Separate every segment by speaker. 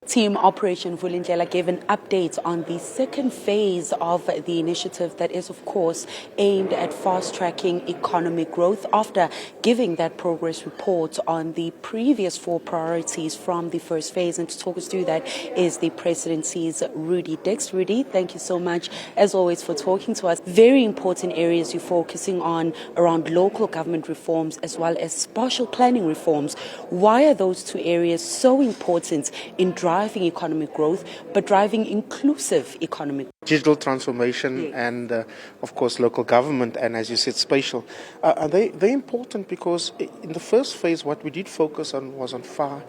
Speaker 1: Team Operation Vulindlela gave an update on the second phase of the initiative that is, of course, aimed at fast-tracking economic growth after giving that progress report on the previous 4 priorities from the first phase. And to talk us through that is the Presidency's Rudy Dix. Rudy, thank you so much, as always, for talking to us. Very important areas you're focusing on around local government reforms as well as spatial planning reforms. Why are those 2 areas so important in driving economic growth, but driving inclusive economic growth?
Speaker 2: Digital transformation and, of course, local government and, as you said, spatial. They're important because in the first phase, what we did focus on was on 5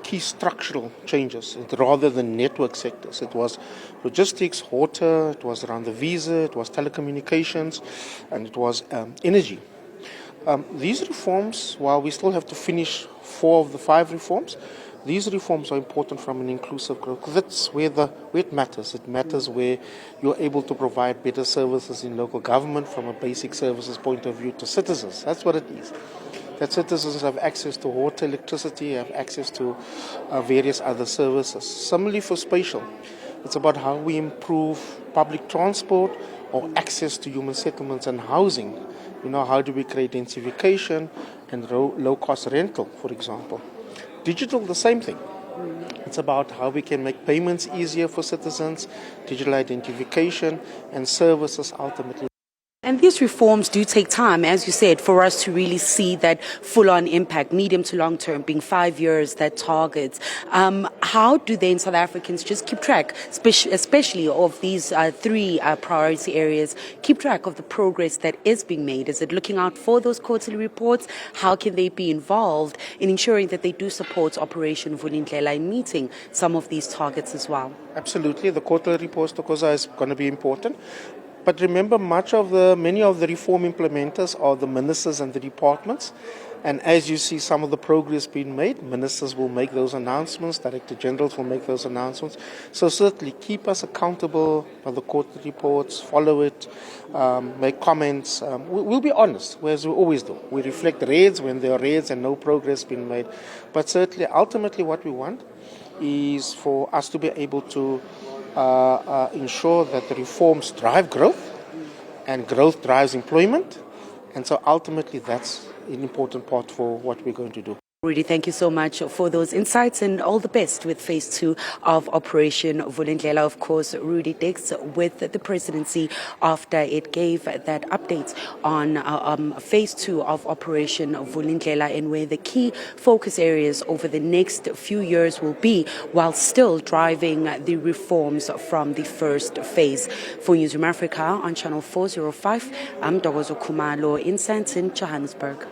Speaker 2: key structural changes rather than network sectors. It was logistics, water, it was around the visa, it was telecommunications, and it was energy. These reforms, while we still have to finish 4 of the 5 reforms, these reforms are important from an inclusive growth. That's where it matters. It matters where you're able to provide better services in local government from a basic services point of view to citizens. That's what it is. That citizens have access to water, electricity, have access to various other services. Similarly for spatial, it's about how we improve public transport or access to human settlements and housing. How do we create densification and low-cost rental, for example. Digital, the same thing. It's about how we can make payments easier for citizens, digital identification, and services ultimately.
Speaker 1: And these reforms do take time, as you said, for us to really see that full-on impact, medium to long term, being 5 years, that targets. How do then South Africans just keep track, especially of these 3 priority areas, keep track of the progress that is being made? Is it looking out for those quarterly reports? How can they be involved in ensuring that they do support Operation Vulindlela in meeting some of these targets as well?
Speaker 2: Absolutely. The quarterly reports, Ntokozo, is going to be important. But remember, many of the reform implementers are the ministers and the departments. And as you see some of the progress being made, ministers will make those announcements, director generals will make those announcements. So certainly keep us accountable for the quarterly reports, follow it, make comments. We'll be honest, as we always do. We reflect raids when there are raids and no progress being made. But certainly, ultimately, what we want is for us to be able to ensure that the reforms drive growth, and growth drives employment. And so ultimately that's an important part for what we're going to do.
Speaker 1: Rudy, thank you so much for those insights and all the best with phase 2 of Operation Vulindlela. Of course, Rudy Dix with the Presidency after it gave that update on phase 2 of Operation Vulindlela and where the key focus areas over the next few years will be while still driving the reforms from the first phase. For Newzroom Afrika on Channel 405, I'm Ntokozo Khumalo in Sandton, Johannesburg.